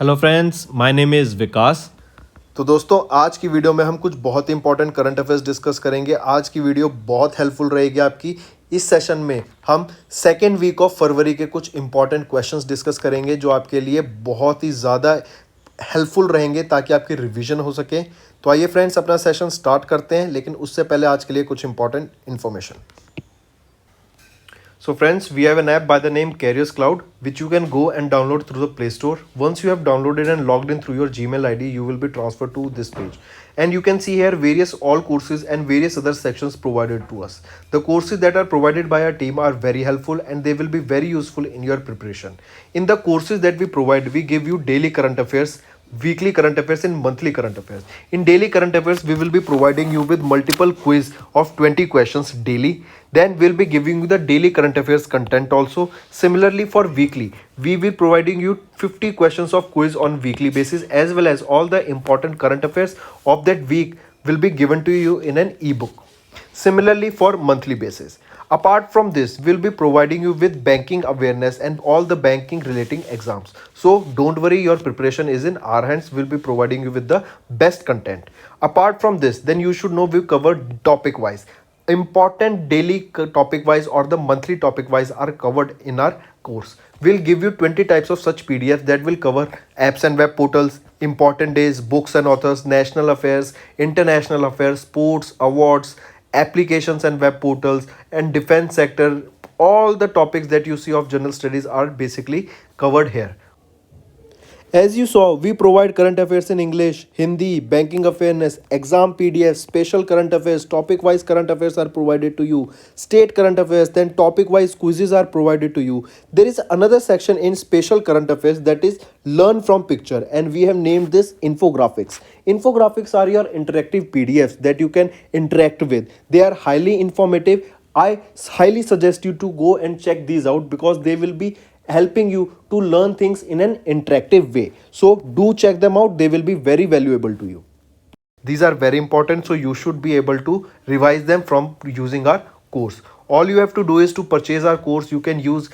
Hello friends, my name is Vikas. तो दोस्तों आज की वीडियो में हम कुछ बहुत ही इंपॉर्टेंट करंट अफेयर्स डिस्कस करेंगे। आज की वीडियो बहुत हेल्पफुल रहेगी आपकी। इस सेशन में हम सेकेंड वीक ऑफ फरवरी के कुछ इंपॉर्टेंट क्वेश्चंस डिस्कस करेंगे जो आपके लिए बहुत ही ज़्यादा हेल्पफुल रहेंगे ताकि आपकी रिवीजन हो सके। तो आइए फ्रेंड्स अपना सेशन स्टार्ट करते हैं, लेकिन उससे पहले आज के लिए कुछ important information. So friends, we have an app by the name Carriers Cloud, which you can go and download through the Play Store. Once you have downloaded and logged in through your Gmail ID, you will be transferred to this page. And you can see here various all courses and various other sections provided to us. The courses that are provided by our team are very helpful and they will be very useful in your preparation. In the courses that we provide, we give you daily current affairs, weekly current affairs and monthly current affairs. In daily current affairs, we will be providing you with multiple quiz of 20 questions daily. Then we'll be giving you the daily current affairs content also. Similarly for weekly, we will providing you 50 questions of quiz on weekly basis, as well as all the important current affairs of that week will be given to you in an ebook. Similarly for monthly basis. Apart from this, we'll be providing you with banking awareness and all the banking relating exams. So don't worry, your preparation is in our hands. We'll be providing you with the best content. Apart from this, then you should know we covered topic wise. Important daily topic wise or the monthly topic wise are covered in our course. We'll give you 20 types of such PDFs that will cover apps and web portals, important days, books and authors, national affairs, international affairs, sports, awards, applications and web portals, and defense sector. All the topics that you see of general studies are basically covered here. As you saw, we provide current affairs in English, Hindi, banking awareness, exam PDF, special current affairs, topic wise current affairs are provided to you, state current affairs, then topic wise quizzes are provided to you. There is another section in special current affairs that is learn from picture, and we have named this infographics. Infographics are your interactive PDFs that you can interact with. They are highly informative. I highly suggest you to go and check these out because they will be helping you to learn things in an interactive way. So do check them out, they will be very valuable to you. These are very important, so you should be able to revise them from using our course. All you have to do is to purchase our course. You can use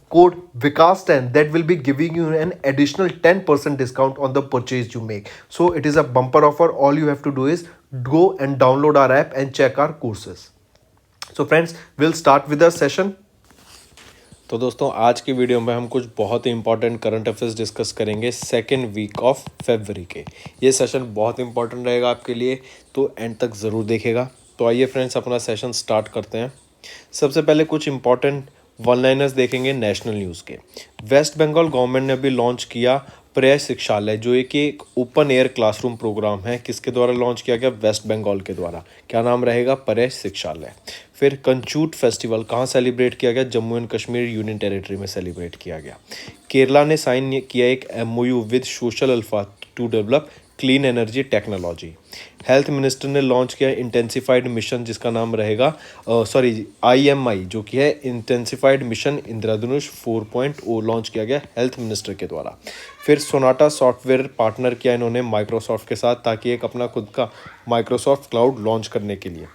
code Vikas10, that will be giving you an additional 10% discount on the purchase you make. So it is a bumper offer. All you have to do is go and download our app and check our courses. So friends, we'll start with the session. तो दोस्तों आज की video में हम कुछ बहुत ही important current affairs discuss करेंगे सेकेंड वीक ऑफ फरवरी के। ये सेशन बहुत इंपॉर्टेंट रहेगा आपके लिए, तो एंड तक ज़रूर देखेगा। तो आइए फ्रेंड्स अपना सेशन स्टार्ट करते हैं। सबसे पहले कुछ इंपॉर्टेंट वन लाइनर्स देखेंगे नेशनल न्यूज़ के। वेस्ट बंगाल गवर्नमेंट ने अभी लॉन्च किया पर्याय शिक्षालय, जो एक ओपन एयर क्लासरूम प्रोग्राम है। किसके द्वारा लॉन्च किया गया? वेस्ट बंगाल के द्वारा। क्या नाम रहेगा? पर्याय शिक्षालय। फिर कंचूट फेस्टिवल कहाँ सेलिब्रेट किया गया? Jammu and Kashmir union territory में सेलिब्रेट किया गया। केरला ने साइन किया एक MOU with social alpha two develop clean energy technology. Health minister ने लॉन्च किया इंटेंसिफाइड मिशन, जिसका नाम रहेगा IMI, जो कि है इंटेंसिफाइड मिशन इंद्रधनुष 4.0 लॉन्च किया गया हेल्थ मिनिस्टर के द्वारा। फिर सोनाटा सॉफ्टवेयर पार्टनर किया इन्होंने माइक्रोसॉफ्ट के साथ, ताकि एक अपना खुद का माइक्रोसॉफ्ट क्लाउड लॉन्च करने के लिए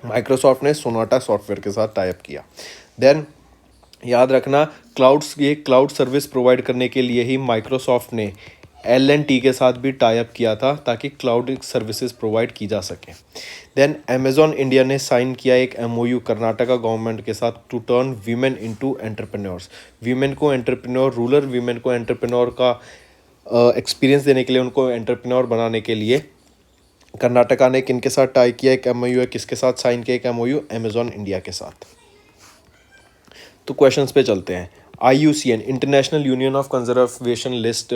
माइक्रोसॉफ्ट ने सोनाटा सॉफ्टवेयर के साथ टाई अप किया। देन याद रखना, ये क्लाउड सर्विस प्रोवाइड करने के लिए ही माइक्रोसॉफ्ट ने L&T के साथ भी टाई अप किया था, ताकि क्लाउड सर्विसेज प्रोवाइड की जा सके। देन अमेजॉन इंडिया ने साइन किया एक MOU कर्नाटका गवर्नमेंट के साथ to turn women into entrepreneurs. Women को एंटरप्रेन्योर, रूरल वीमेन को एंटरप्रेन्योर का एक्सपीरियंस देने के लिए, उनको एंटरप्रेन्योर बनाने के लिए कर्नाटका ने किन के साथ टाई किया एक MOU है? किसके साथ साइन किया एक MOU? अमेजॉन इंडिया के साथ। तो क्वेश्चंस पे चलते हैं। IUCN international union of conservation list,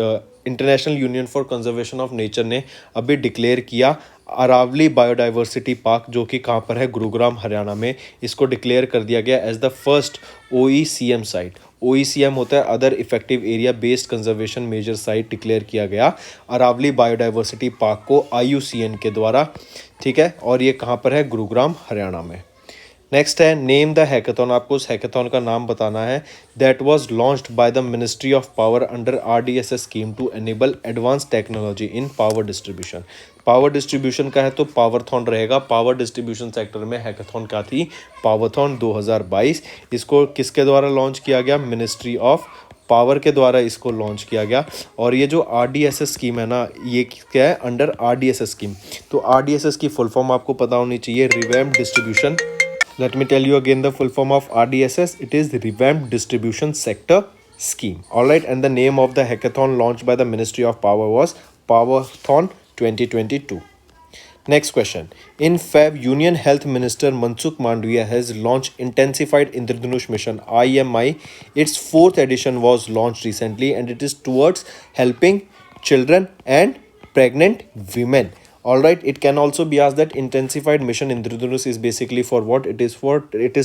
international union for conservation of nature ने अभी डिक्लेयर किया अरावली बायोडाइवर्सिटी पार्क, जो कि कहाँ पर है? गुरुग्राम हरियाणा में। इसको डिक्लेयर कर दिया गया as the first OECM site. OECM होता है other effective area based conservation measure site. Declare किया गया अरावली बायोडाइवर्सिटी पार्क को IUCN के द्वारा, ठीक है। और ये कहाँ पर है? गुरुग्राम हरियाणा में। नेक्स्ट है नेम द हैकाथॉन। आपको उस हैकाथॉन का नाम बताना है। That was launched by the ministry of power under RDSS scheme to enable advance technology in power distribution. Power distribution का है तो पावरथॉन रहेगा। पावर डिस्ट्रीब्यूशन सेक्टर में हैकाथॉन क्या थी? पावरथॉन 2022। इसको किसके द्वारा लॉन्च किया गया? मिनिस्ट्री ऑफ पावर के द्वारा इसको लॉन्च किया गया। और ये जो RDSS स्कीम है ना, ये क्या है, अंडर RDSS स्कीम। तो RDSS की फुल फॉर्म आपको पता होनी चाहिए, revamped distribution. Let me tell you again the full form of RDSS. It is the Revamped Distribution Sector Scheme. Alright, and the name of the hackathon launched by the Ministry of Power was Powerthon 2022. Next question. In Feb, Union Health Minister Mansukh Mandaviya has launched Intensified Indradhanush Mission IMI. Its fourth edition was launched recently, and it is towards helping children and pregnant women. All right, it can also be asked that intensified mission Indradhanush is basically for what? It is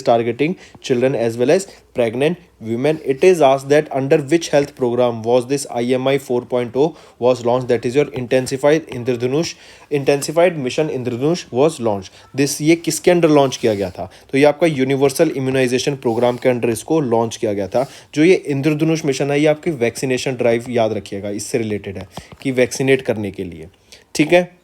targeting children as well as pregnant women. It is asked that under which health program was this IMI 4.0 was launched, that is your intensified mission Indradhanush was launched. This ये किसके under launch किया गया था? तो ये आपका universal immunisation programme के under इसको लॉन्च किया गया था। जो ये इंद्रधनुष मिशन है, ये आपकी वैक्सीनेशन ड्राइव, याद रखिएगा, इससे रिलेटेड है कि वैक्सीनेट करने के लिए। ठीक है,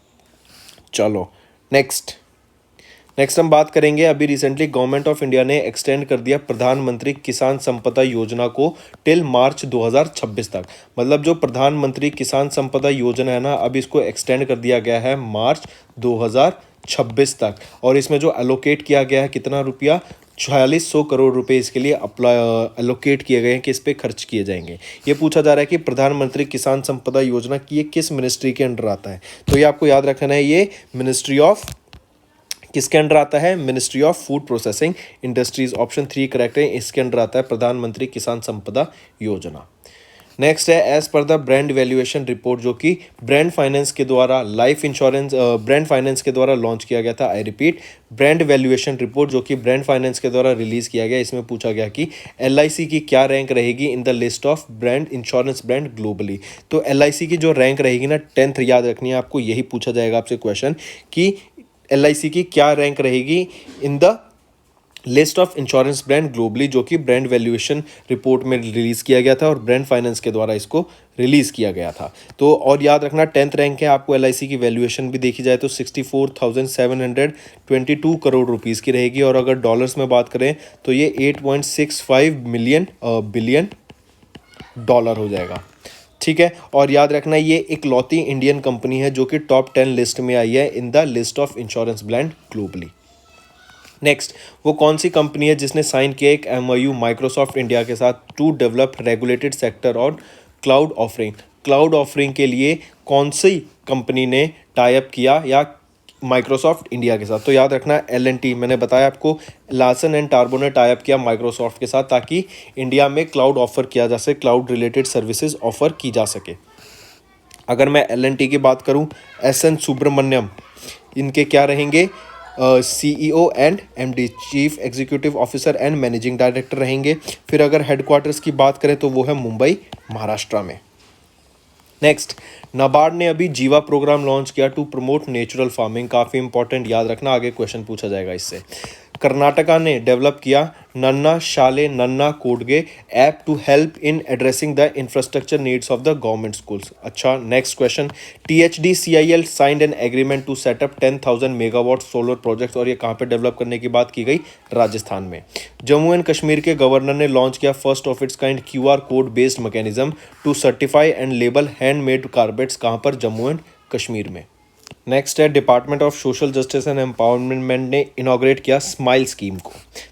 चलो नेक्स्ट हम बात करेंगे। अभी रिसेंटली गवर्नमेंट ऑफ इंडिया ने एक्सटेंड कर दिया प्रधानमंत्री किसान संपदा योजना को टिल मार्च 2026 तक। मतलब जो प्रधानमंत्री किसान संपदा योजना है ना, अब इसको एक्सटेंड कर दिया गया है मार्च 2026 तक। और इसमें जो एलोकेट किया गया है कितना रुपया, 4600 करोड़ रुपए इसके लिए एलोकेट किए गए हैं कि इस पे खर्च किए जाएंगे। ये पूछा जा रहा है कि प्रधानमंत्री किसान संपदा योजना की ये किस मिनिस्ट्री के अंडर आता है? तो ये आपको याद रखना है, ये मिनिस्ट्री ऑफ, किसके अंडर आता है? Ministry of food processing industries. Option 3 correct है, इसके अंडर आता है प्रधानमंत्री किसान संपदा योजना। नेक्स्ट है as per the brand valuation report, जो कि ब्रांड फाइनेंस के द्वारा लाइफ इंश्योरेंस ब्रांड फाइनेंस के द्वारा लॉन्च किया गया था। I repeat, brand valuation report जो कि ब्रांड फाइनेंस के द्वारा रिलीज किया गया। इसमें पूछा गया कि LIC की क्या रैंक रहेगी in the list of brand insurance brand globally. तो LIC की जो रैंक रहेगी ना, 10th याद रखनी है आपको, यही पूछा जाएगा आपसे क्वेश्चन कि LIC की क्या रैंक रहेगी in the list of insurance brand globally, जो कि ब्रांड वैल्यूएशन रिपोर्ट में रिलीज़ किया गया था और ब्रांड फाइनेंस के द्वारा इसको रिलीज़ किया गया था। तो और याद रखना 10th रैंक है आपको। LIC की वैल्यूएशन भी देखी जाए तो 64,722 करोड़ रुपीज़ की रहेगी, और अगर डॉलर्स में बात करें तो ये 8.65 बिलियन डॉलर हो जाएगा। ठीक है, और याद रखना ये इकलौती इंडियन कंपनी है जो कि टॉप 10 लिस्ट में आई है in the list of insurance brand globally. Next, वो कौन सी कंपनी है जिसने साइन किया एक MOU माइक्रोसॉफ्ट इंडिया के साथ टू डेवलप रेगुलेटेड सेक्टर और क्लाउड ऑफरिंग? क्लाउड ऑफरिंग के लिए कौन सी कंपनी ने टाई अप किया या माइक्रोसॉफ्ट इंडिया के साथ? तो याद रखना L&T, मैंने बताया आपको, लार्सन एंड टार्बो ने टाई अप किया माइक्रोसॉफ्ट के साथ ताकि इंडिया में क्लाउड ऑफर किया जा सके, क्लाउड रिलेटेड सर्विसेज ऑफर की जा सके। अगर मैं L&T की बात करूं, SN सुब्रमण्यम इनके क्या रहेंगे? CEO and MD, chief executive officer and managing director रहेंगे। फिर अगर हेडक्वार्टर्स की बात करें तो वो है मुंबई, महाराष्ट्र में। नेक्स्ट, नाबार्ड ने अभी जीवा प्रोग्राम लॉन्च किया टू प्रमोट नेचुरल फार्मिंग। काफ़ी इंपॉर्टेंट, याद रखना, आगे क्वेश्चन पूछा जाएगा इससे। कर्नाटका ने डेवलप किया Nanna Shale Nanna Kodige app to help in addressing the infrastructure needs of the government schools. अच्छा, next question, THDCIL signed an agreement to set up 10,000 megawatt solar projects, और ये कहाँ पे डेवलप करने की बात की गई? राजस्थान में। जम्मू एंड कश्मीर के गवर्नर ने लॉन्च किया first of its kind QR code based mechanism to certify and label handmade carpets, कहाँ पर? जम्मू एंड कश्मीर में। नेक्स्ट है department of social justice and empowerment ने इनॉग्रेट किया स्माइल स्कीम को।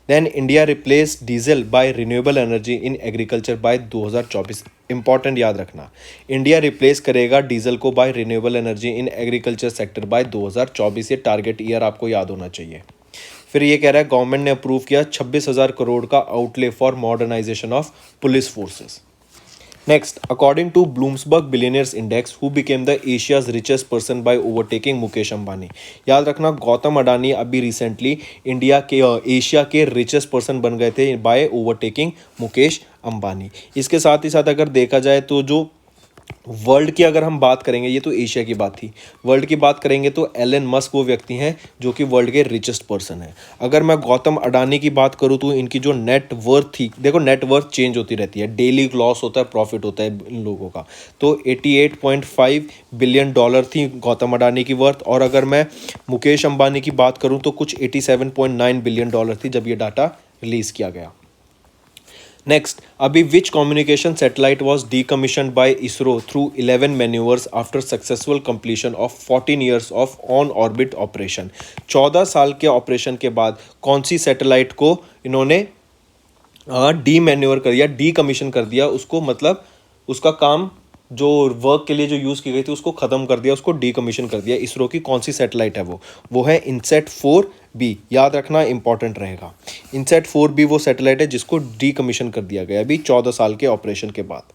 Then India replace diesel by renewable energy in agriculture by 2024। Important, याद रखना, India replace करेगा डीजल को by renewable energy in agriculture sector by 2024। ये target year आपको याद होना चाहिए। फिर ये कह रहा है गवर्नमेंट ने अप्रूव किया 26,000 करोड़ का outlay for modernisation of police forces. Next, according to Bloomberg Billionaires Index, who became the Asia's richest person by overtaking Mukesh Ambani? याद रखना, गौतम अडानी अभी रिसेंटली इंडिया के एशिया के रिचेस्ट पर्सन बन गए थे बाय ओवरटेकिंग मुकेश अंबानी। इसके साथ ही साथ अगर देखा जाए तो जो वर्ल्ड की अगर हम बात करेंगे, ये तो एशिया की बात थी, वर्ल्ड की बात करेंगे तो एलन मस्क वो व्यक्ति हैं जो कि वर्ल्ड के रिचेस्ट पर्सन है। अगर मैं गौतम अडानी की बात करूँ तो इनकी जो नेट वर्थ थी, देखो नेट वर्थ चेंज होती रहती है, डेली लॉस होता है, प्रॉफिट होता है इन लोगों का, तो 88.5 बिलियन डॉलर थी गौतम अडानी की वर्थ। और अगर मैं मुकेश अंबानी की बात करूँ तो कुछ 87.9 बिलियन डॉलर थी जब ये डाटा रिलीज़ किया गया। नेक्स्ट, अभी which communication satellite was decommissioned by ISRO through 11 manoeuvres after successful completion of 14 years of on orbit operation. 14 साल के ऑपरेशन के बाद कौन सी सैटेलाइट को इन्होंने डी मैन्यूवर कर दिया, डी कमीशन कर दिया उसको, मतलब उसका काम जो वर्क के लिए जो यूज़ की गई थी उसको ख़त्म कर दिया, उसको डी कमीशन कर दिया। इसरो की कौन सी सैटेलाइट है वो है इनसेट 4B। याद रखना, इंपॉर्टेंट रहेगा। इनसेट 4B वो सैटेलाइट है जिसको डी कमीशन कर दिया गया अभी 14 साल के ऑपरेशन के बाद।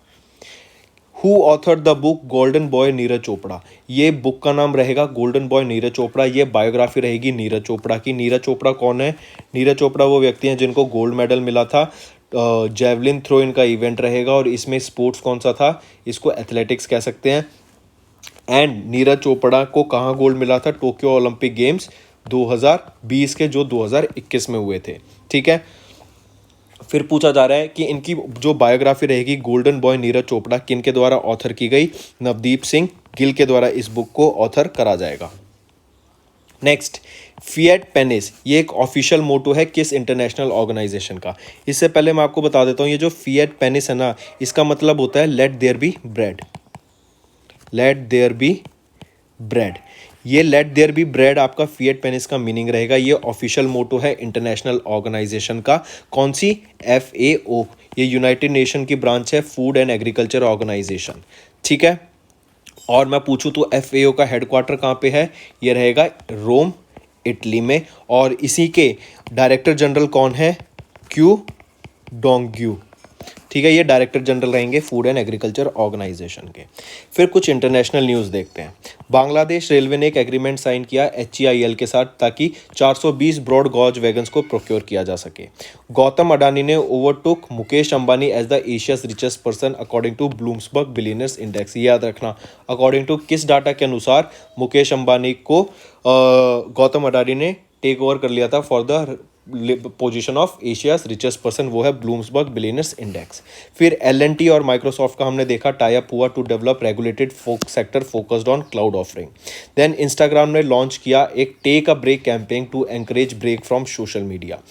Who author the book golden boy Neeraj Chopra? ये बुक का नाम रहेगा गोल्डन बॉय नीरज चोपड़ा। ये बायोग्राफी रहेगी नीरज चोपड़ा की। नीरज चोपड़ा कौन है? नीरज चोपड़ा वो व्यक्ति हैं जिनको गोल्ड मेडल मिला था। जेवलिन थ्रो इनका इवेंट रहेगा और इसमें स्पोर्ट्स कौन सा था? इसको एथलेटिक्स कह सकते हैं। एंड नीरज चोपड़ा को कहाँ गोल्ड मिला था? टोक्यो ओलंपिक गेम्स 2020 के, जो 2021 में हुए थे। ठीक है, फिर पूछा जा रहा है कि इनकी जो बायोग्राफी रहेगी गोल्डन बॉय नीरज चोपड़ा किन के द्वारा ऑथर की गई? नवदीप सिंह गिल के द्वारा इस बुक को ऑथर करा जाएगा। नेक्स्ट, फिएट पेनिस ये एक ऑफिशियल मोटो है किस इंटरनेशनल ऑर्गेनाइजेशन का? इससे पहले मैं आपको बता देता हूँ, ये जो फिएट पेनिस है ना, इसका मतलब होता है let there be bread. Let there be bread, ये लेट देयर बी ब्रेड आपका फिएट पेनिस का मीनिंग रहेगा। ये ऑफिशियल मोटो है इंटरनेशनल ऑर्गेनाइजेशन का। कौन सी? FAO। ये यूनाइटेड नेशन की ब्रांच है, फूड एंड एग्रीकल्चर ऑर्गेनाइजेशन। ठीक है, और मैं पूछूं तो FAO का हेडक्वार्टर कहाँ पे है? ये रहेगा रोम, इटली में। और इसी के डायरेक्टर जनरल कौन है? Q Dongyu. ठीक है, ये डायरेक्टर जनरल रहेंगे फूड एंड एग्रीकल्चर ऑर्गेनाइजेशन के। फिर कुछ इंटरनेशनल न्यूज़ देखते हैं। बांग्लादेश रेलवे ने एक एग्रीमेंट साइन किया HEIL के साथ ताकि 420 ब्रॉड गॉज वैगन्स को प्रोक्योर किया जा सके। गौतम अडानी ने overtook Mukesh Ambani as the Asia's richest person according to Bloomberg billionaires index. याद रखना, अकॉर्डिंग टू किस डाटा के अनुसार मुकेश अंबानी को गौतम अडानी ने टेक ओवर कर लिया था for the position of Asia's richest person? वो है ब्लूम्सबर्ग बिलियनर्स इंडेक्स। फिर L&T और माइक्रोसॉफ्ट का हमने देखा टाई अप हुआ to develop regulated sector focused on cloud offering. Then Instagram ने लॉन्च किया एक take a break campaign to encourage break from social media.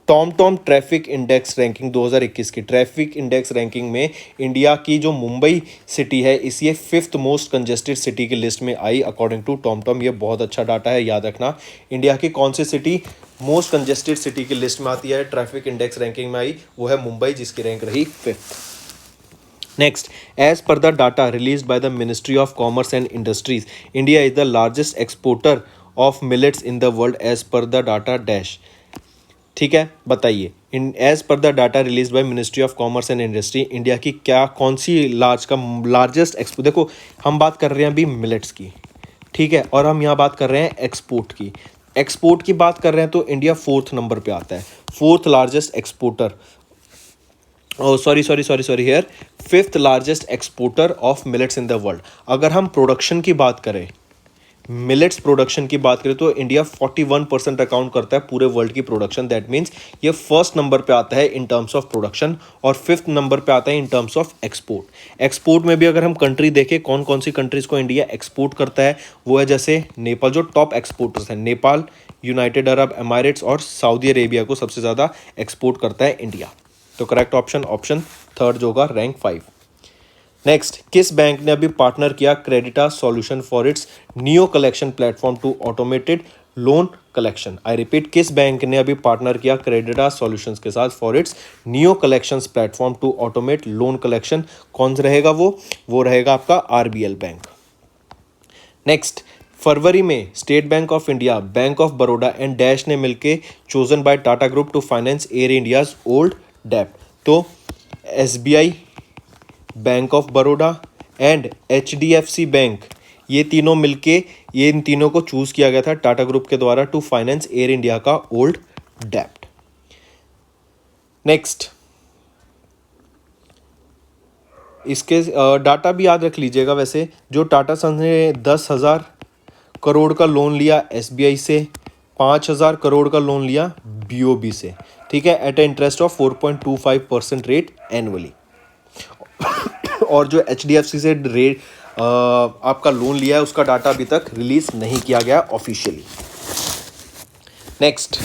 Tom traffic index ranking 2021 की ट्रैफिक इंडेक्स रैंकिंग में India की जो Mumbai city है इस ये 5th मोस्ट कंजेस्टेड सिटी की लिस्ट में आई अकॉर्डिंग टू टॉम। ये बहुत अच्छा डाटा है, याद रखना। इंडिया की कौन सी सिटी मोस्ट कंजेस्टेड सिटी की लिस्ट में आती है, ट्रैफिक इंडेक्स रैंकिंग में आई? वो है मुंबई, जिसकी रैंक रही 5th। Next, as per the data released by the Ministry of Commerce and Industries, India is the largest exporter of millets in the world as per the data dash। ठीक है, बताइए, in as per the data release by ministry of commerce and industry India की क्या कौन सी largest export? देखो, हम बात कर रहे हैं अभी मिलेट्स की, ठीक है, और हम यहाँ बात कर रहे हैं एक्सपोर्ट की। एक्सपोर्ट की बात कर रहे हैं तो इंडिया 4th नंबर पे आता है, 4th largest exporter. Sorry here 5th largest exporter of millets in the world. अगर हम प्रोडक्शन की बात करें, मिलेट्स प्रोडक्शन की बात करें तो इंडिया 41% अकाउंट करता है पूरे वर्ल्ड की प्रोडक्शन। दैट मीन्स ये 1st नंबर पे आता है इन टर्म्स ऑफ प्रोडक्शन और 5th नंबर पे आता है in terms of export. Export में भी अगर हम कंट्री देखें कौन कौन सी कंट्रीज को इंडिया एक्सपोर्ट करता है, वो है जैसे नेपाल, जो टॉप एक्सपोर्टर्स हैं, नेपाल, यूनाइटेड अरब एमिरेट्स और सऊदी अरेबिया को सबसे ज़्यादा एक्सपोर्ट करता है इंडिया। तो करेक्ट ऑप्शन 3rd जो होगा, रैंक 5। नेक्स्ट, किस बैंक ने अभी पार्टनर किया Creditas solution for its neo collection platform to automated loan collection? I repeat, किस बैंक ने अभी पार्टनर किया क्रेडिटास सॉल्यूशंस के साथ for its neo collections platform to automate loan collection? कौन सा रहेगा वो रहेगा आपका RBL बैंक। नेक्स्ट, फरवरी में State Bank of India, Bank of Baroda and dash ने मिलकर chosen by Tata group to finance Air India's old डेब्ट। तो SBI, Bank of Baroda and HDFC bank, ये तीनों मिलके इन तीनों को चूज किया गया था टाटा ग्रुप के द्वारा टू फाइनेंस एयर इंडिया का ओल्ड डेब्ट। नेक्स्ट, इसके डाटा भी याद रख लीजिएगा। वैसे जो टाटा सन्स ने 10,000 करोड़ का लोन लिया SBI से, 5,000 करोड़ का लोन लिया BOB से, ठीक है, at a interest of 4.25% rate annually. और जो HDFC से रेट आपका लोन लिया है उसका डाटा अभी तक रिलीज नहीं किया गया officially. Next,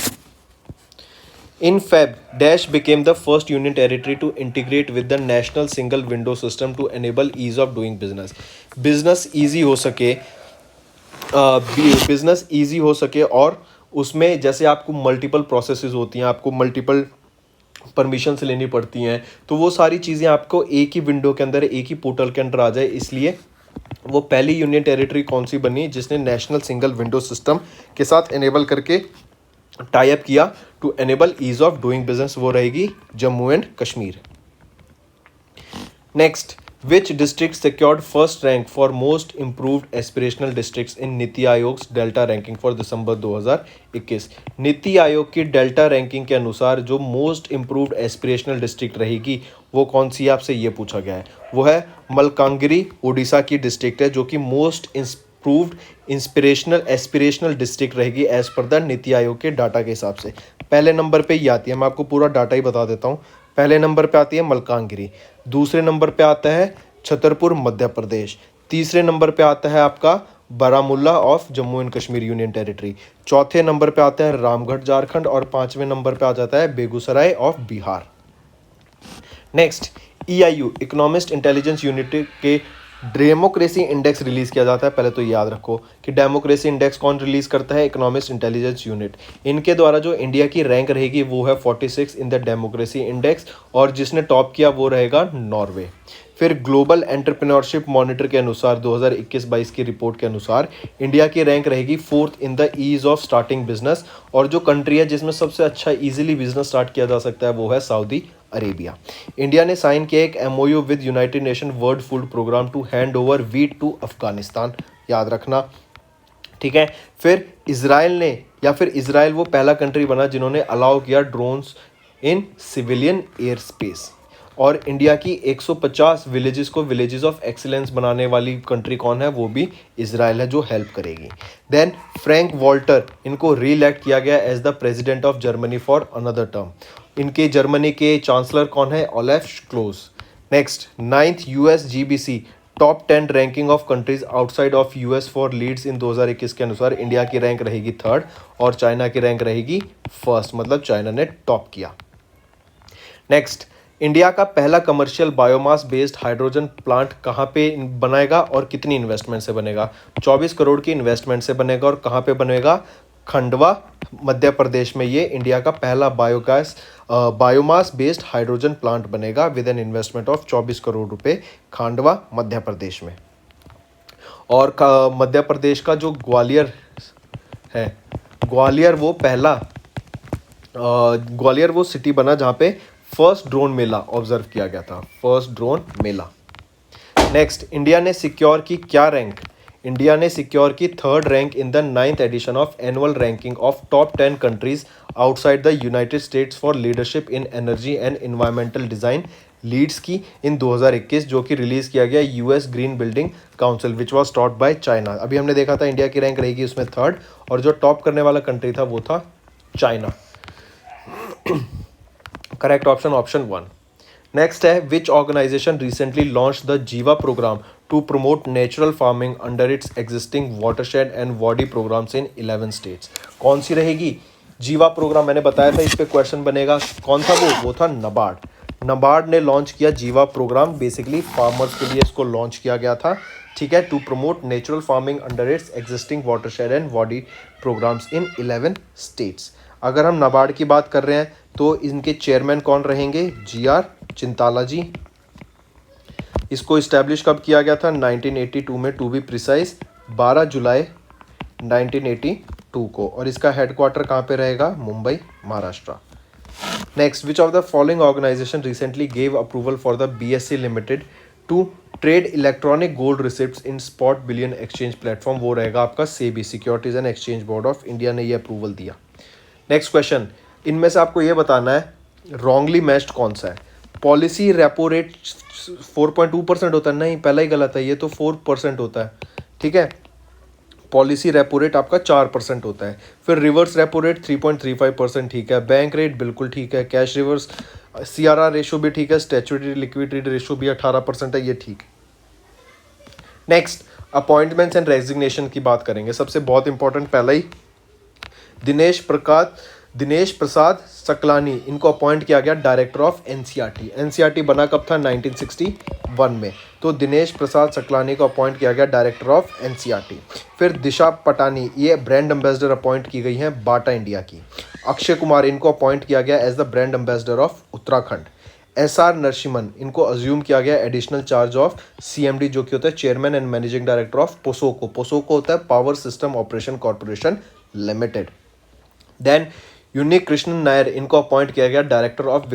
In Feb, Dash became the first union territory to integrate with the national single window system to enable ease of doing business. Business easy हो सके, बिजनेस ईजी हो सके, और उसमें जैसे आपको मल्टीपल प्रोसेसेस होती हैं, आपको मल्टीपल परमिशंस लेनी पड़ती हैं, तो वो सारी चीज़ें आपको एक ही विंडो के अंदर, एक ही पोर्टल के अंदर आ जाए। इसलिए वो पहली यूनियन टेरिटरी कौन सी बनी जिसने नेशनल सिंगल विंडो सिस्टम के साथ इनेबल करके टाई अप किया to enable ease of doing business, वो रहेगी Jammu and Kashmir. Next, which district secured first rank for most improved aspirational districts in NITI Aayog delta ranking for December 2021। NITI Aayog की डेल्टा रैंकिंग के अनुसार जो मोस्ट इम्प्रूव्ड एस्पिरेशनल डिस्ट्रिक्ट रहेगी वो कौन सी है, आपसे ये पूछा गया है। वो है मलकांगिरी, उड़ीसा की डिस्ट्रिक्ट है, जो कि most improved inspirational aspirational district रहेगी as per the NITI Aayog के डाटा के हिसाब से। पहले नंबर पे ही आती है, मैं आपको पूरा डाटा ही बता देता हूँ। पहले नंबर पे आती है मलकांगिरी, दूसरे नंबर पे आता है छतरपुर मध्य प्रदेश, तीसरे नंबर पे आता है आपका Baramulla of Jammu and Kashmir union territory, चौथे नंबर पे आता है रामगढ़ झारखंड, और पांचवें नंबर पे आ जाता है Begusarai of Bihar. Next, EIU economist intelligence unit के डेमोक्रेसी इंडेक्स रिलीज किया जाता है। पहले तो याद रखो कि डेमोक्रेसी इंडेक्स कौन रिलीज करता है, इकोनॉमिस्ट इंटेलिजेंस यूनिट। इनके द्वारा जो इंडिया की रैंक रहेगी वो है 46 इन द डेमोक्रेसी इंडेक्स, और जिसने टॉप किया वो रहेगा नॉर्वे। फिर ग्लोबल एंटरप्रेन्योरशिप मॉनिटर के अनुसार 2021-22 की रिपोर्ट के अनुसार इंडिया की रैंक रहेगी 4th in the ease of starting business, और जो कंट्री है जिसमें सबसे अच्छा इजीली बिजनेस स्टार्ट किया जा सकता है वो है सऊदी अरेबिया। इंडिया ने साइन किया एक MOU with United Nation World Food Programme to hand over wheat to Afghanistan, याद रखना, ठीक है। फिर इजराइल ने, या फिर इजराइल वो पहला कंट्री बना जिन्होंने अलाउ किया ड्रोन्स इन सिविलियन एयर स्पेस, और इंडिया की 150 विलेजेस को विलेजेस ऑफ एक्सीलेंस बनाने वाली कंट्री कौन है, वो भी इजराइल है जो हेल्प करेगी। देन फ्रैंक वॉल्टर, इनको री इलेक्ट किया गया as the president of Germany for another term. इनके जर्मनी के चांसलर कौन है, Olaf Scholz. Next, 9th USGBC top 10 ranking of countries outside of US for LEED in 2021 के अनुसार इंडिया की रैंक रहेगी 3rd और चाइना की रैंक रहेगी 1st, मतलब चाइना ने टॉप किया। नेक्स्ट, इंडिया का पहला commercial biomass based hydrogen plant कहाँ पे बनाएगा और कितनी इन्वेस्टमेंट से बनेगा? 24 करोड़ की इन्वेस्टमेंट से बनेगा, और कहाँ पे बनेगा? खंडवा मध्य प्रदेश में ये इंडिया का पहला बायोमास बेस्ड हाइड्रोजन प्लांट बनेगा with an investment of 24 crore रुपए, खांडवा मध्य प्रदेश में। और मध्य प्रदेश का जो ग्वालियर है, ग्वालियर वो सिटी बना जहाँ पे फर्स्ट ड्रोन मेला ऑब्जर्व किया गया था, first drone mela. Next, India ने सिक्योर की क्या रैंक? इंडिया ने सिक्योर की 3rd rank in the 9th edition of annual ranking of top 10 countries outside the United States for leadership in energy and environmental design, LEEDs की in 2021, जो कि release किया गया US green building council which was start by China. अभी हमने देखा था India की रैंक रहेगी उसमें 3rd, और जो टॉप करने वाला कंट्री था वो था China. Correct option, option 1। Next है, which organisation recently launch the Jiva programme to promote natural farming under its existing watershed and wadi programmes in 11 states. कौन सी रहेगी जीवा प्रोग्राम? मैंने बताया था इस पे क्वेश्चन बनेगा। कौन था वो था नबार्ड। नबार्ड ने लॉन्च किया जीवा प्रोग्राम, बेसिकली फार्मर्स के लिए इसको लॉन्च किया गया था, ठीक है, to promote natural farming under its existing watershed and wadi programmes in 11 states. अगर हम नाबार्ड की बात कर रहे हैं तो इनके चेयरमैन कौन रहेंगे? GR चिंताला जी। इसको इस्टेब्लिश कब किया गया था? 1982 में, टू बी प्रिसाइज 12 जुलाई 1982 को, और इसका हेडक्वार्टर कहाँ पे रहेगा? Mumbai, Maharashtra. Next, which of the following organisation recently gave approval for the BSE limited to trade electronic gold receipts in spot billion exchange platform? वो रहेगा आपका SEBI, securities and exchange board of India ने ये approval दिया। Next question, इनमें से आपको ये बताना है रॉन्गली मैच्ड कौन सा है। पॉलिसी रेपो रेट 4.2% होता है, नहीं पहला ही गलत है, ये तो 4% होता है, ठीक है। पॉलिसी रेपो रेट आपका 4% होता है। फिर रिवर्स रेपो रेट 3.35%, ठीक है। बैंक रेट बिल्कुल ठीक है। कैश रिवर्स CRR रेशो भी ठीक है। स्टैट्यूटरी लिक्विडिटी रेशो भी 18% है, ये ठीक। नेक्स्ट, अपॉइंटमेंट्स एंड रेजिग्नेशन की बात करेंगे। सबसे बहुत इंपॉर्टेंट पहला ही, दिनेश दिनेश प्रसाद सकलानी, इनको अपॉइंट किया गया डायरेक्टर ऑफ एनसीईआरटी। एनसीईआरटी बना कब था? 1961 में। तो दिनेश प्रसाद सकलानी को अपॉइंट किया गया डायरेक्टर ऑफ एनसीईआरटी। फिर दिशा पटानी, ये ब्रांड एम्बेसडर अपॉइंट की गई हैं बाटा इंडिया की। अक्षय कुमार, इनको अपॉइंट किया गया as the brand ambassador of Uttarakhand. SR Narasimhan, इनको अज्यूम किया गया एडिशनल चार्ज ऑफ सीएमडी, जो कि होता है chairman and managing director of POSOCO. POSOCO होता है power system operation corporation limited. Then Unnikrishnan Nair, इनको अपॉइंट किया गया director of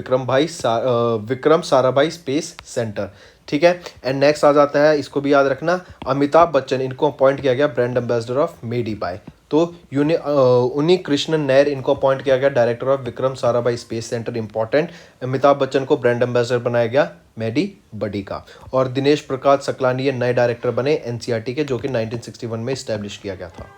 Vikram Sarabhai space centre. ठीक है। एंड नेक्स्ट आ जाता है, इसको भी याद रखना, अमिताभ बच्चन, इनको अपॉइंट किया गया ब्रांड एम्बेसडर ऑफ मेडीबाय। तो यूनिक कृष्णन नायर, इनको अपॉइंट किया गया director of Vikram Sarabhai space centre, important. Amitabh Bachchan को ब्रांड एम्बेसडर बनाया गया मेडी बडी का। और दिनेश प्रकाश सकलानी ये नए डायरेक्टर बने एनसीईआरटी के, जो कि 1961 में इस्टेब्लिश किया गया था।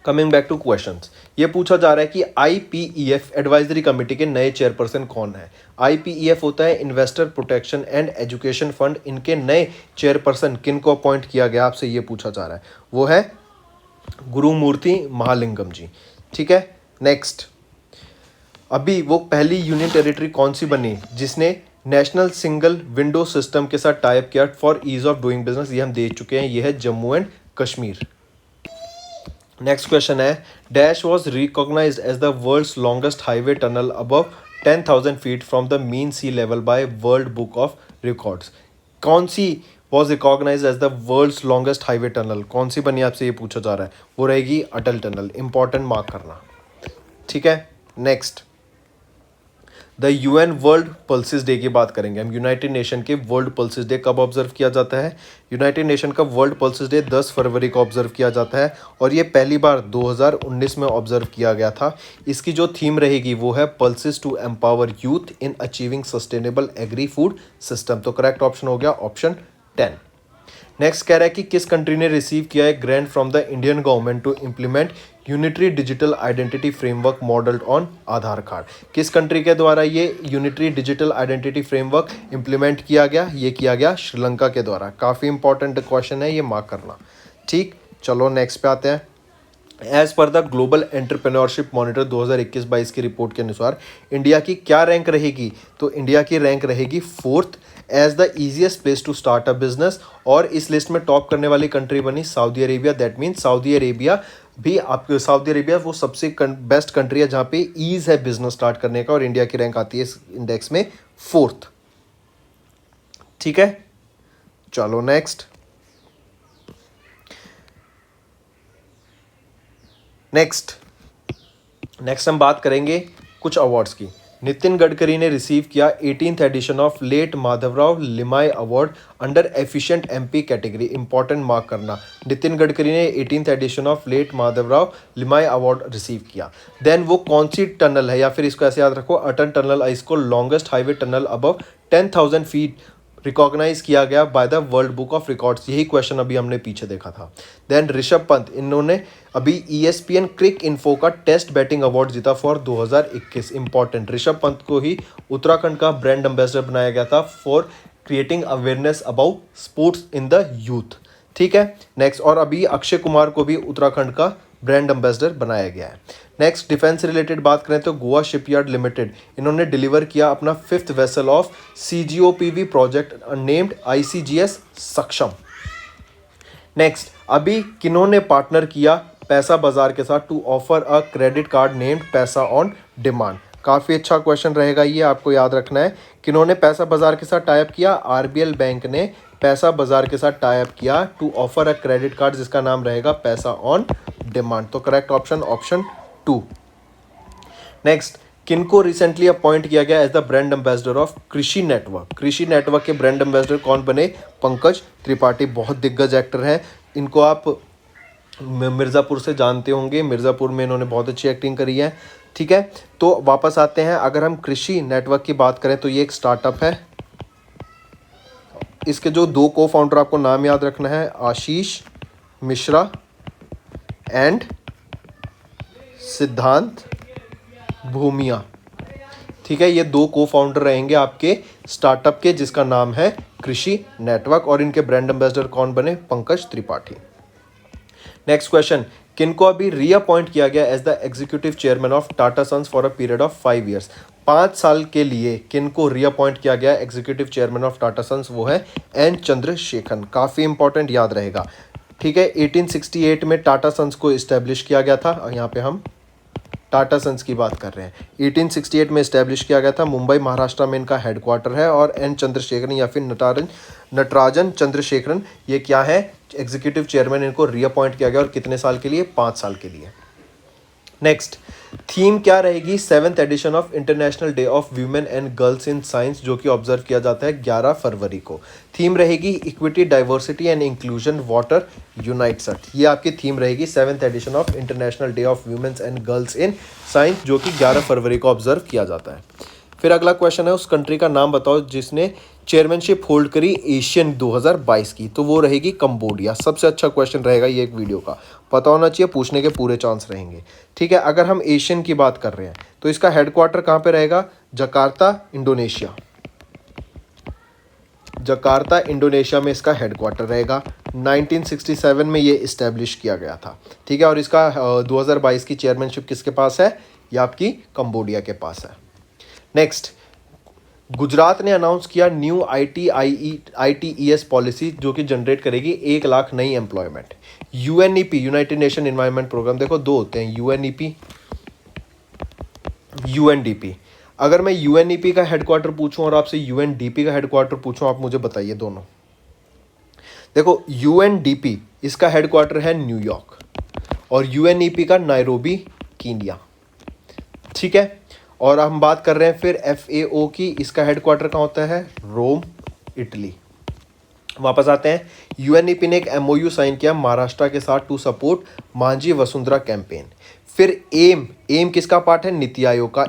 कमिंग बैक टू क्वेश्चंस, ये पूछा जा रहा है कि आईपीईएफ एडवाइजरी कमेटी के नए चेयरपर्सन कौन है। आईपीईएफ होता है investor protection and education fund, इनके नए चेयरपर्सन किन को अपॉइंट किया गया, आपसे ये पूछा जा रहा है। वो है गुरुमूर्ति महालिंगम जी। ठीक है। नेक्स्ट, अभी वो पहली यूनियन टेरिटरी कौन सी बनी जिसने नेशनल सिंगल विंडो सिस्टम के साथ टाइप किया for ease of doing business, ये हम देख चुके हैं, ये है Jammu and Kashmir. Next question है, dash was recognised as the world's longest highway tunnel above 10,000 feet from the mean sea level by world book of records. कौन सी was recognised as the world's longest highway tunnel, कौन सी बनी, आपसे ये पूछा जा रहा है। वो रहेगी अटल टनल, इंपॉर्टेंट मार्क करना। ठीक है। Next, the UN world pulses day की बात करेंगे हम। यूनाइटेड नेशन के वर्ल्ड पल्सिस डे कब ऑब्जर्व किया जाता है? यूनाइटेड नेशन का वर्ल्ड पल्सिस डे 10 फरवरी को ऑब्जर्व किया जाता है, और ये पहली बार 2019 में ऑब्जर्व किया गया था। इसकी जो थीम रहेगी वो है pulses to empower youth in achieving sustainable agri food system. तो करेक्ट ऑप्शन हो गया ऑप्शन 10। नेक्स्ट कह रहा है कि किस कंट्री ने रिसीव किया है grant from the Indian government to implement unitary digital identity framework modelled on Aadhaar card. किस कंट्री के द्वारा ये unitary digital identity framework implement किया गया? ये किया गया श्रीलंका के द्वारा। काफ़ी इंपॉर्टेंट क्वेश्चन है, ये मार्क करना। ठीक, चलो नेक्स्ट पे आते हैं। As per the global entrepreneurship monitor 2021-22 की रिपोर्ट के अनुसार इंडिया की क्या रैंक रहेगी? तो इंडिया की रैंक रहेगी 4th as the easiest place to start a business. और इस लिस्ट में टॉप करने वाली कंट्री बनी Saudi Arabia. That means Saudi Arabia भी, आपके सऊदी अरेबिया वो सबसे बेस्ट कंट्री है जहाँ पे ईज है बिजनेस स्टार्ट करने का, और इंडिया की रैंक आती है इस इंडेक्स में 4th। ठीक है, चलो नेक्स्ट। नेक्स्ट हम बात करेंगे कुछ अवार्ड्स की। नितिन गडकरी ने रिसीव किया 18th edition of late Madhavrao Limaye award under efficient MP category. Important mark करना, नितिन गडकरी ने 18th edition of late Madhavrao Limaye award receive किया। देन वो कौन सी टनल है, या फिर इसको ऐसे याद रखो, अटल टनल, इसको longest highway tunnel above 10,000 feet recognise किया गया by the world book of records. यही क्वेश्चन अभी हमने पीछे देखा था। देन ऋषभ पंत, इन्होंने अभी ESPN क्रिक इन्फो का टेस्ट बैटिंग अवार्ड जीता फॉर 2021। इंपॉर्टेंट, ऋषभ पंत को ही उत्तराखंड का ब्रांड एम्बेसडर बनाया गया था for creating awareness about sports in the youth. ठीक है। नेक्स्ट, और अभी अक्षय कुमार को भी उत्तराखंड का ब्रांड एम्बेसडर बनाया गया है। नेक्स्ट, डिफेंस रिलेटेड बात करें तो गोवा शिपयार्ड लिमिटेड, इन्होंने डिलीवर किया अपना 5th vessel of CGOPV project named ICGS Saksham. Next, अभी किन्होंने पार्टनर किया पैसा बाजार के साथ to offer a credit card named Paisa on demand. काफ़ी अच्छा क्वेश्चन रहेगा ये, आपको याद रखना है। किन्होंने पैसा बाजार के साथ टाइप किया? RBL बैंक ने पैसा बाजार के साथ टाइप किया to offer a credit card जिसका नाम रहेगा पैसा ऑन डिमांड। तो करेक्ट ऑप्शन ऑप्शन 2। नेक्स्ट, किनको रिसेंटली अपॉइंट किया गया as the brand ambassador of Krishi network. Krishi network के ब्रांड एम्बेसडर कौन बने? पंकज त्रिपाठी, बहुत दिग्गज एक्टर हैं। इनको आप मिर्ज़ापुर से जानते होंगे, मिर्ज़ापुर में इन्होंने बहुत अच्छी एक्टिंग करी है। ठीक है, तो वापस आते हैं। अगर हम कृषि नेटवर्क की बात करें तो ये एक स्टार्टअप है। इसके जो 2 को फाउंडर आपको नाम याद रखना है, आशीष मिश्रा एंड सिद्धांत भूमिया। ठीक है, ये 2 को फाउंडर रहेंगे आपके स्टार्टअप के जिसका नाम है कृषि नेटवर्क, और इनके ब्रांड एम्बेसडर कौन बने? पंकज त्रिपाठी। नेक्स्ट क्वेश्चन, किनको अभी रीअपॉइंट किया गया as the executive chairman of Tata sons for a period of 5 years. 5 साल के लिए किनको रीअपॉइंट किया गया executive chairman of Tata sons, वो है एन चंद्रशेखरन। काफ़ी इंपॉर्टेंट, याद रहेगा। ठीक है, 1868 में टाटा सन्स को इस्टेब्लिश किया गया था, और यहाँ पे हम टाटा सन्स की बात कर रहे हैं। 1868 में इस्टेब्लिश किया गया था, मुंबई महाराष्ट्र में इनका हेडक्वार्टर है। और एन चंद्रशेखरन या फिर नटराजन चंद्रशेखरन, ये क्या है, एग्जीक्यूटिव चेयरमैन, इनको रीअपॉइंट किया गया और कितने साल के लिए, 5 साल के लिए। नेक्स्ट थीम क्या रहेगी 7th edition of international day of women and girls in science, जो कि ऑब्जर्व किया जाता है 11 फरवरी को। थीम रहेगी equity, diversity and inclusion, water unites us. ये आपकी थीम रहेगी 7th edition of international day of women's and girls in science, जो कि 11 फरवरी को ऑब्जर्व किया जाता है। फिर अगला क्वेश्चन है, उस कंट्री का नाम बताओ जिसने चेयरमैनशिप होल्ड करी एशियन 2022 की, तो वो रहेगी कंबोडिया। सबसे अच्छा क्वेश्चन रहेगा ये एक वीडियो का, पता होना चाहिए, पूछने के पूरे चांस रहेंगे। ठीक है, अगर हम एशियन की बात कर रहे हैं तो इसका हेडक्वार्टर कहाँ पे रहेगा, जकार्ता इंडोनेशिया। जकार्ता इंडोनेशिया में इसका हेडक्वार्टर रहेगा। 1967 में ये इस्टेब्लिश किया गया था। ठीक है, और इसका 2022 की चेयरमैनशिप किसके पास है, ये आपकी कंबोडिया के पास है। नेक्स्ट, गुजरात ने अनाउंस किया न्यू ITES पॉलिसी, जो कि जनरेट करेगी 1 लाख नई employment. UNEP, United Nation environment programme, देखो 2 होते हैं, UNEP, UNDP। अगर मैं UNEP का हेडक्वार्टर पूछूं और आपसे UNDP का हेडक्वार्टर पूछूं, आप मुझे बताइए दोनों। देखो UNDP, इसका हेडक्वार्टर है न्यूयॉर्क, और UNEP का नायरोबी, कीनिया। ठीक है, और हम बात कर रहे हैं फिर FAO की, इसका हेडक्वार्टर कहाँ होता है, रोम, इटली। वापस आते हैं, UNEP ने एक MOU साइन किया महाराष्ट्र के साथ to support Majhi Vasundhara campaign. फिर एम किसका पार्ट है, नीति आयोग का।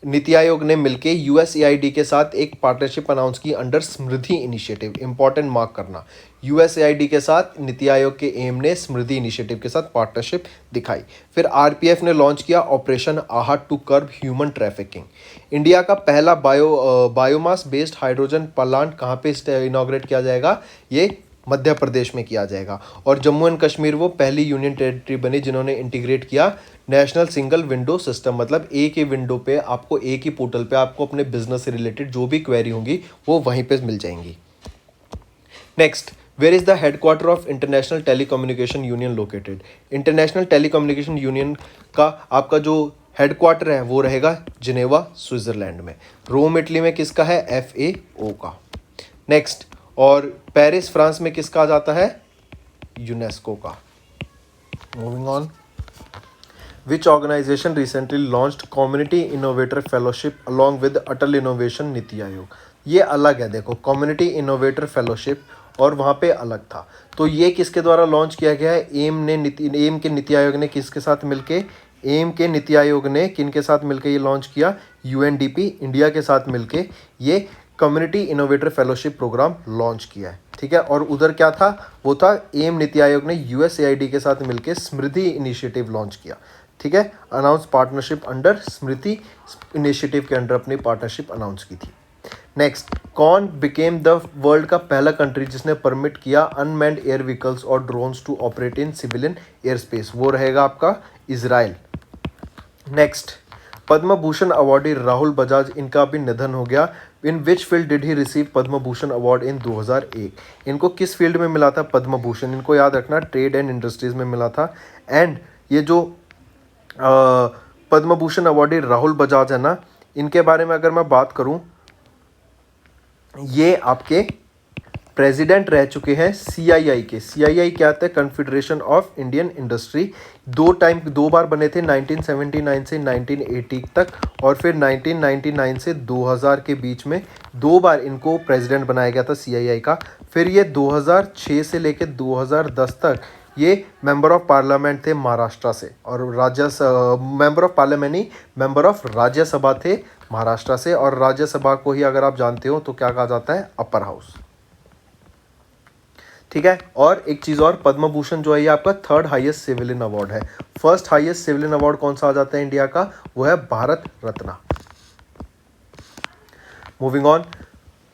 नीति आयोग ने मिलके USAID के साथ एक पार्टनरशिप अनाउंस की अंडर समृद्धि इनिशिएटिव। इंपॉर्टेंट, मार्क करना, USAID के साथ नीति आयोग के एम ने समृद्धि इनिशिएटिव के साथ पार्टनरशिप दिखाई। फिर RPF ने लॉन्च किया operation Aahat to curb human trafficking. India का पहला बायोमास बेस्ड हाइड्रोजन प्लांट कहाँ पे इनॉग्रेट किया जाएगा, ये मध्य प्रदेश में किया जाएगा। और जम्मू एंड कश्मीर वो पहली यूनियन टेरिटरी बनी जिन्होंने इंटीग्रेट किया नेशनल सिंगल विंडो सिस्टम, मतलब एक ही विंडो पे आपको, एक ही पोर्टल पे आपको अपने बिजनेस से रिलेटेड जो भी क्वेरी होंगी वो वहीं पे मिल जाएंगी। Next, where is the headquarter of international telecommunication union located. International telecommunication union का आपका जो हेडक्वार्टर है वो रहेगा जिनेवा, स्विट्जरलैंड में। रोम, इटली में किसका है, FAO का। नेक्स्ट, और पेरिस, फ्रांस में किसका आ जाता है, यूनेस्को का। Moving on, which organisation recently launched community innovator fellowship along with Atal innovation NITI Aayog. ये अलग है, देखो कम्युनिटी इनोवेटर फेलोशिप और वहाँ पे अलग था। तो ये किसके द्वारा लॉन्च किया गया है, एम के नीति आयोग ने किसके साथ मिलके, एम के नीति आयोग ने किनके साथ मिलके ये लॉन्च किया, UNDP इंडिया के साथ मिलके ये community innovator fellowship programme launch किया है। ठीक है, और उधर क्या था, वो था एम नीति आयोग ने USAID के साथ मिलके स्मृति इनिशिएटिव लॉन्च किया। ठीक है, अनाउंस पार्टनरशिप अंडर स्मृति इनिशिएटिव के अंडर अपनी पार्टनरशिप अनाउंस की थी। नेक्स्ट, कौन बिकेम द वर्ल्ड का पहला कंट्री जिसने परमिट किया अनमैन्ड एयर व्हीकल्स और drones to operate in civilian air space, वो रहेगा आपका Israel. Next, Padma Bhushan awardee Rahul Bajaj, इनका भी निधन हो गया। In which field did he receive Padma Bhushan award in 2001। इनको किस फील्ड में मिला था पद्म भूषण, इनको याद रखना, ट्रेड एंड इंडस्ट्रीज में मिला था। एंड ये जो पद्म भूषण अवार्डी राहुल बजाज है ना, इनके बारे में अगर मैं बात करूं, ये आपके प्रेसिडेंट रह चुके हैं CII के। CII क्या आता है, कन्फेडरेशन ऑफ इंडियन इंडस्ट्री। 2 बार बने थे, 1979 से 1980 तक, और फिर 1999 से 2000 के बीच में 2 बार इनको प्रेसिडेंट बनाया गया था CII का। फिर ये 2006 से लेकर 2010 तक ये मेंबर ऑफ पार्लियामेंट थे महाराष्ट्र से, और मेंबर ऑफ पार्लियामेंट नहीं, मेंबर ऑफ राज्यसभा थे महाराष्ट्र से। और राज्यसभा को ही अगर आप जानते हो तो क्या कहा जाता है, अपर हाउस। ठीक है, और एक चीज़ और, पद्म भूषण जो है ये आपका 3rd हाईएस्ट सिविलियन अवार्ड है। 1st हाईएस्ट सिविलियन अवार्ड कौन सा आ जाता है इंडिया का, वो है Bharat Ratna. Moving on,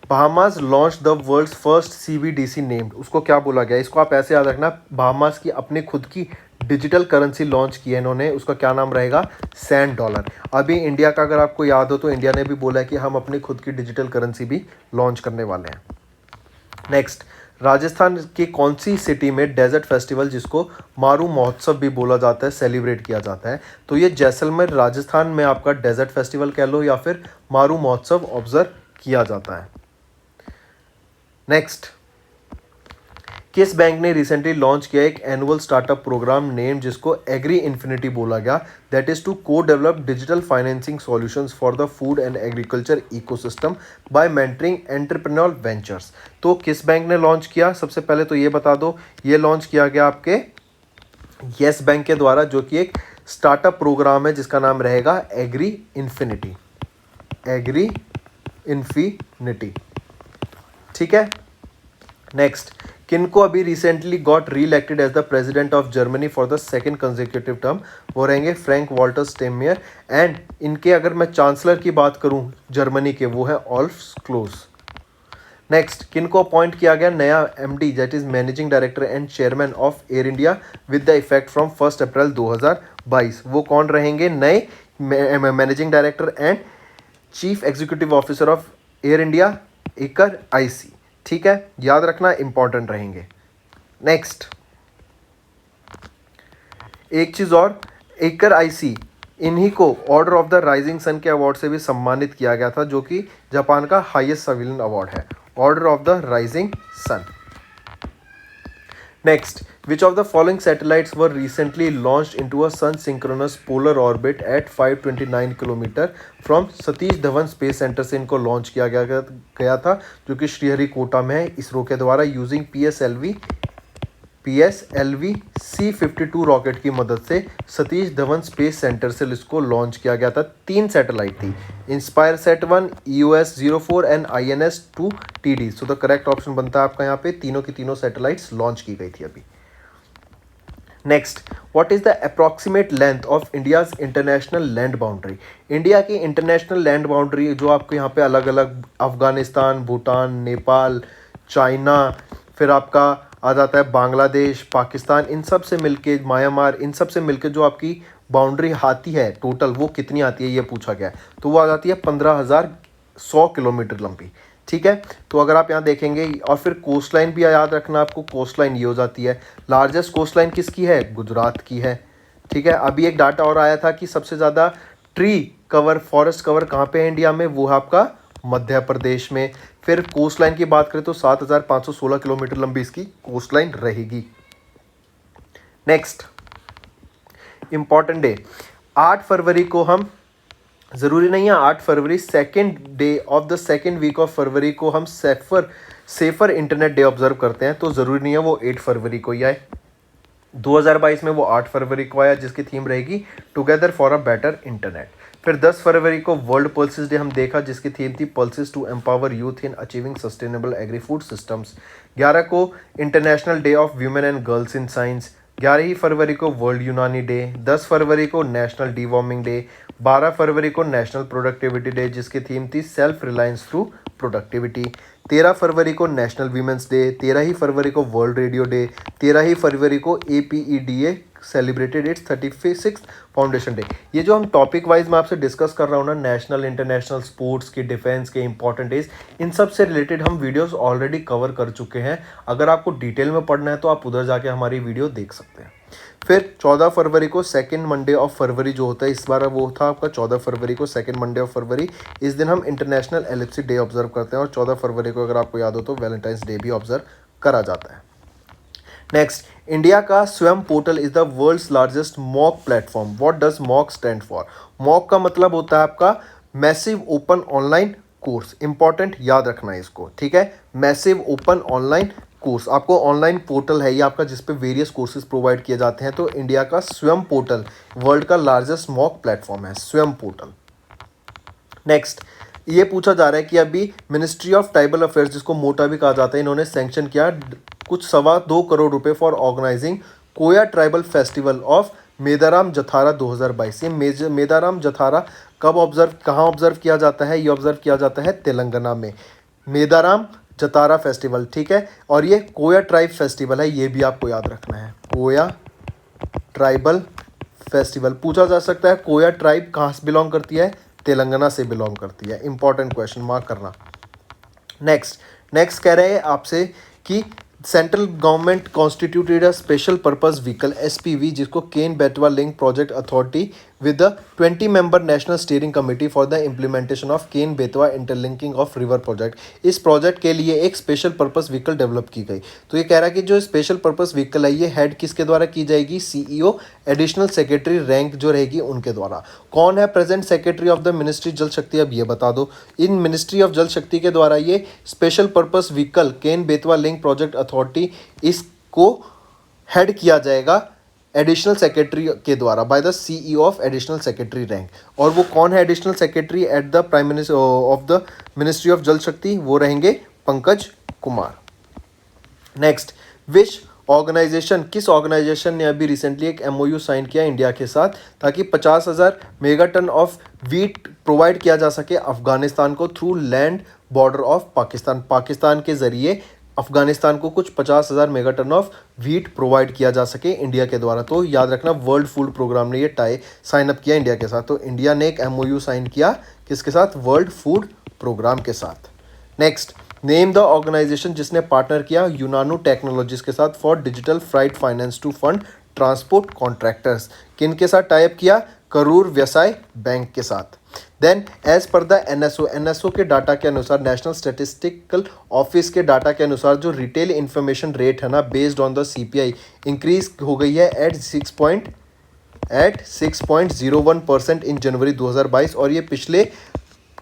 Bahamas launch the world's first CBDC named, उसको क्या बोला गया, इसको आप ऐसे याद रखना, बहामास की अपनी खुद की डिजिटल करेंसी लॉन्च की है इन्होंने, उसका क्या नाम रहेगा, सैंड डॉलर। अभी इंडिया का अगर आपको याद हो तो इंडिया ने भी बोला है कि हम अपनी खुद की डिजिटल करेंसी भी लॉन्च करने वाले हैं। नेक्स्ट, राजस्थान की कौन सी सिटी में डेजर्ट फेस्टिवल जिसको मारू महोत्सव भी बोला जाता है सेलिब्रेट किया जाता है, तो ये जैसलमेर राजस्थान में आपका डेजर्ट फेस्टिवल कह लो या फिर मारू महोत्सव ऑब्जर्व किया जाता है। नेक्स्ट, किस बैंक ने रिसेंटली लॉन्च किया एक एनुअल स्टार्टअप प्रोग्राम नेम जिसको एग्री इन्फिनिटी बोला गया, that is to codevelop digital financing solutions for the food and agriculture ecosystem by mentoring entrepreneur ventures. तो किस बैंक ने लॉन्च किया, सबसे पहले तो ये बता दो, ये लॉन्च किया गया आपके येस बैंक के द्वारा, जो कि एक स्टार्टअप प्रोग्राम है जिसका नाम रहेगा एग्री इन्फिनिटी, एग्री इन्फिनिटी। ठीक है। नेक्स्ट, किनको अभी recently got reelected as the president of Germany for the second consecutive term, वो रहेंगे फ्रैंक वॉल्टर स्टेनमेयर। एंड इनके अगर मैं चांसलर की बात करूं जर्मनी के, वो है ओल्फ स्क्लोस। नेक्स्ट, किनको अपॉइंट किया गया नया MD that is managing director and chairman of air India with the effect from 1 अप्रैल 2022, वो कौन रहेंगे नए managing director and chief executive officer of air India, acre IC. ठीक है, याद रखना, इंपॉर्टेंट रहेंगे। नेक्स्ट, एक चीज और, एकर आईसी इन्हीं को order of the rising sun के अवार्ड से भी सम्मानित किया गया था, जो कि जापान का हाईएस्ट सिविलियन अवार्ड है, order of the rising sun. Next, which of the following satellites were recently launched into a sun synchronous polar orbit at 529 kilometre from Satish Dhawan space centre से इनको लॉन्च किया गया था, जो कि श्रीहरिकोटा में है इसरो के द्वारा, यूजिंग PSLV C-52 रॉकेट की मदद से सतीश धवन स्पेस सेंटर से इसको लॉन्च किया गया था। 3 सैटेलाइट थी, inspire set 1, EOS-04 and INS-2 TD। So the correct option बनता है आपका यहाँ पे, तीनों की तीनों सैटेलाइट्स लॉन्च की गई थी अभी। Next, what is the approximate length of India's international land boundary, India की इंटरनेशनल लैंड बाउंड्री जो आपको यहाँ पे अलग अलग अफगानिस्तान, भूटान, नेपाल, चाइना, फिर आपका आ जाता है बांग्लादेश, पाकिस्तान, इन सब से मिलके म्यांमार, इन सब से मिलके जो आपकी बाउंड्री आती है टोटल, वो कितनी आती है ये पूछा गया है, तो वो आ जाती है 15,100 किलोमीटर लंबी। ठीक है, तो अगर आप यहाँ देखेंगे, और फिर कोस्ट लाइन भी याद रखना आपको, कोस्ट लाइन ये हो जाती है, लार्जेस्ट कोस्ट लाइन किसकी है, गुजरात की है। ठीक है, अभी एक डाटा और आया था कि सबसे ज़्यादा ट्री कवर, फॉरेस्ट कवर कहाँ पे है इंडिया में, वो है आपका मध्य प्रदेश में। फिर कोस्ट लाइन की बात करें तो 7,516 किलोमीटर लंबी इसकी कोस्ट लाइन रहेगी। नेक्स्ट, इंपॉर्टेंट डे, 8 फरवरी को हम, ज़रूरी नहीं है 8 फरवरी, second day of the second week of February को हम सेफर इंटरनेट डे ऑब्जर्व करते हैं, तो ज़रूरी नहीं है वो 8 फरवरी को ही आए। 2022 में वो 8 फरवरी को आया, जिसकी थीम रहेगी together for a better internet. फिर 10 फरवरी को वर्ल्ड पल्सेस डे हम देखा, जिसकी थीम थी pulses to empower youth in achieving sustainable agri food systems. 11 को international day of women and girls in science. 11 फरवरी को वर्ल्ड यूनानी डे। 10 फरवरी को नेशनल डी वार्मिंग डे। 12 फरवरी को नेशनल प्रोडक्टिविटी डे, जिसकी थीम थी सेल्फ रिलायंस थ्रू प्रोडक्टिविटी। 13 फरवरी को नेशनल वीमेंस डे। 13 ही फरवरी को वर्ल्ड रेडियो डे। 13 ही फरवरी को APEDA celebrated it's 36th foundation day. ये जो हम टॉपिक वाइज मैं आपसे डिस्कस कर रहा हूँ ना, नेशनल, इंटरनेशनल, स्पोर्ट्स के, डिफेंस के इंपॉर्टेंट डेज, इन सब से रिलेटेड हम वीडियोस ऑलरेडी कवर कर चुके हैं। अगर आपको डिटेल में पढ़ना है तो आप उधर जाके हमारी वीडियो देख सकते हैं। फिर 14 फरवरी को सेकेंड मंडे ऑफ फरवरी जो होता है, इस बार वो था आपका 14 फरवरी को सेकेंड मंडे ऑफ फरवरी। इस दिन हम इंटरनेशनल एलिप्सी डे ऑब्जर्व करते हैं, और 14 फरवरी को अगर आपको याद हो तो वैलेंटाइंस डे भी ऑब्जर्व करा जाता है। नेक्स्ट, इंडिया का स्वयं portal is the world's largest MOOC platform. What does MOOC stand for? MOOC का मतलब होता है आपका massive open online course. Important, याद रखना है इसको, ठीक है। मैसिव ओपन ऑनलाइन कोर्स, आपको ऑनलाइन पोर्टल है ये आपका, जिस पे वेरियस कोर्सेज प्रोवाइड किए जाते हैं। तो इंडिया का स्वयं पोर्टल वर्ल्ड का लार्जेस्ट मॉक प्लेटफॉर्म है, स्वयं पोर्टल। नेक्स्ट, ये पूछा जा रहा है कि अभी मिनिस्ट्री ऑफ ट्राइबल अफेयर्स, जिसको मोटा भी कहा जाता है, इन्होंने सैंक्शन किया कुछ 2.25 करोड़ रुपए for organising Koya tribal festival of Medaram Jathara 2022। ये मेदाराम जथारा कब ऑब्जर्व, कहाँ ऑब्जर्व किया जाता है? ये ऑब्जर्व किया जाता है तेलंगाना में, मेदाराम जतारा फेस्टिवल, ठीक है। और ये कोया ट्राइब फेस्टिवल है, ये भी आपको याद रखना है, कोया ट्राइबल फेस्टिवल। पूछा जा सकता है कोया ट्राइब कहाँ से बिलोंग करती है, तेलंगाना से बिलोंग करती है। इंपॉर्टेंट क्वेश्चन, मार्क करना। नेक्स्ट कह रहे हैं आपसे कि central government constituted a special purpose vehicle SPV, जिसको Ken Betwa link project authority with the 20 member national steering committee for the implementation of Ken Betwa interlinking of river project. इस प्रोजेक्ट के लिए एक स्पेशल पर्पस व्हीकल डेवलप की गई। तो ये कह रहा है कि जो स्पेशल पर्पस व्हीकल है ये हेड किसके द्वारा की जाएगी, सीईओ एडिशनल सेक्रेटरी रैंक जो रहेगी उनके द्वारा। कौन है present secretary of the ministry जल शक्ति, अब ये बता दो। इन मिनिस्ट्री ऑफ जल शक्ति के द्वारा ये स्पेशल पर्पस व्हीकल केन बेतवा लिंक प्रोजेक्ट अथॉरिटी इसको हेड किया जाएगा एडिशनल सेक्रेटरी के द्वारा by the CEO of additional secretary rank. और वो कौन है additional secretary at the prime minister of the ministry of जल शक्ति, वो रहेंगे पंकज कुमार। नेक्स्ट, विच ऑर्गेनाइजेशन, किस ऑर्गेनाइजेशन ने अभी रिसेंटली एक एमओयू साइन किया इंडिया के साथ ताकि 50,000 मेगाटन ऑफ वीट प्रोवाइड किया जा सके अफगानिस्तान को through land border of Pakistan. Pakistan के जरिए अफगानिस्तान को कुछ 50,000 मेगाटन ऑफ वीट प्रोवाइड किया जा सके इंडिया के द्वारा। तो याद रखना वर्ल्ड फूड प्रोग्राम ने ये साइन अप किया इंडिया के साथ। तो इंडिया ने एक एमओयू साइन किया किसके साथ, वर्ल्ड फूड प्रोग्राम के साथ। नेक्स्ट, नेम द ऑर्गेनाइजेशन जिसने पार्टनर किया यूनानो टेक्नोलॉजीज के साथ for digital freight finance to fund transport contractors. किन के साथ टाइप किया, करूर व्यवसाय बैंक के साथ। Then as per the NSO के डाटा के अनुसार, नेशनल स्टैटिस्टिकल ऑफिस के डाटा के अनुसार जो रिटेल इन्फॉर्मेशन रेट है ना based on the CPI increase हो गई है एट 6.01% इन जनवरी 2022 और ये पिछले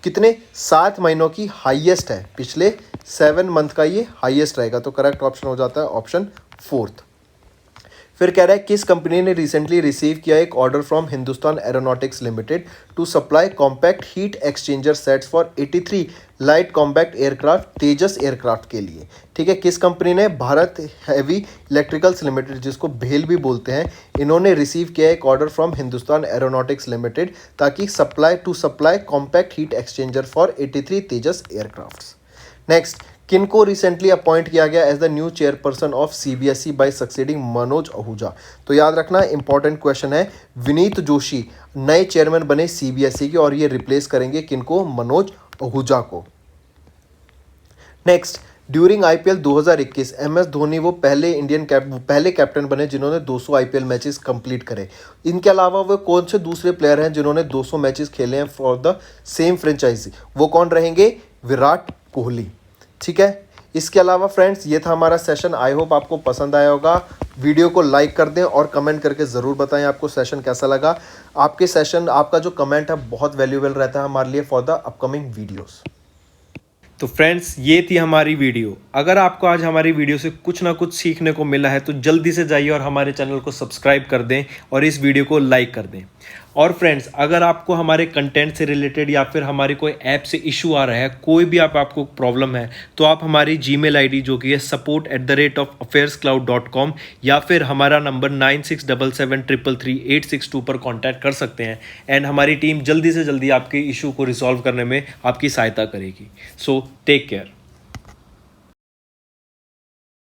कितने 7 महीनों की हाईएस्ट है, पिछले 7 मंथ का ये हाईएस्ट रहेगा। तो करेक्ट ऑप्शन हो जाता है ऑप्शन 4th। फिर कह रहा है किस कंपनी ने रिसेंटली रिसीव किया एक order from Hindustan Aeronautics Limited to supply compact heat exchanger sets for 83 light compact aircraft Tejas aircraft के लिए। ठीक है, किस कंपनी ने, भारत हैवी इलेक्ट्रिकल्स लिमिटेड जिसको भेल भी बोलते हैं, इन्होंने रिसीव किया एक order from Hindustan Aeronautics Limited ताकि supply compact heat exchanger for 83 Tejas aircrafts. Next, किनको रिसेंटली अपॉइंट किया गया as the new chairperson of CBSE by succeeding Manoj Ahuja. तो याद रखना इंपॉर्टेंट क्वेश्चन है, विनीत जोशी नए चेयरमैन बने सीबीएसई के और ये रिप्लेस करेंगे किनको, मनोज आहूजा को। Next, during IPL 2021 MS Dhoni वो पहले कैप्टन बने जिन्होंने 200 आईपीएल मैचेस कंप्लीट करे। इनके अलावा वो कौन से दूसरे प्लेयर हैं जिन्होंने 200 मैचेस खेले हैं फॉर द सेम फ्रेंचाइजी, वो कौन रहेंगे, विराट कोहली। ठीक है, इसके अलावा फ्रेंड्स ये था हमारा सेशन। आई होप आपको पसंद आया होगा। वीडियो को लाइक कर दें और कमेंट करके ज़रूर बताएं आपको सेशन कैसा लगा। आपका जो कमेंट है बहुत वैल्यूएबल रहता है हमारे लिए फॉर द अपकमिंग वीडियोस। तो फ्रेंड्स ये थी हमारी वीडियो। अगर आपको आज हमारी वीडियो से कुछ ना कुछ सीखने को मिला है तो जल्दी से जाइए और हमारे चैनल को सब्सक्राइब कर दें और इस वीडियो को लाइक कर दें। और फ्रेंड्स अगर आपको हमारे कंटेंट से रिलेटेड या फिर हमारी कोई ऐप से इशू आ रहा है, कोई भी आपको प्रॉब्लम है, तो आप हमारी जीमेल आईडी जो कि है support@affairscloud.com या फिर हमारा नंबर 9677333862 पर कॉन्टैक्ट कर सकते हैं एंड हमारी टीम जल्दी से जल्दी आपके इशू को रिजॉल्व करने में आपकी सहायता करेगी। So take care.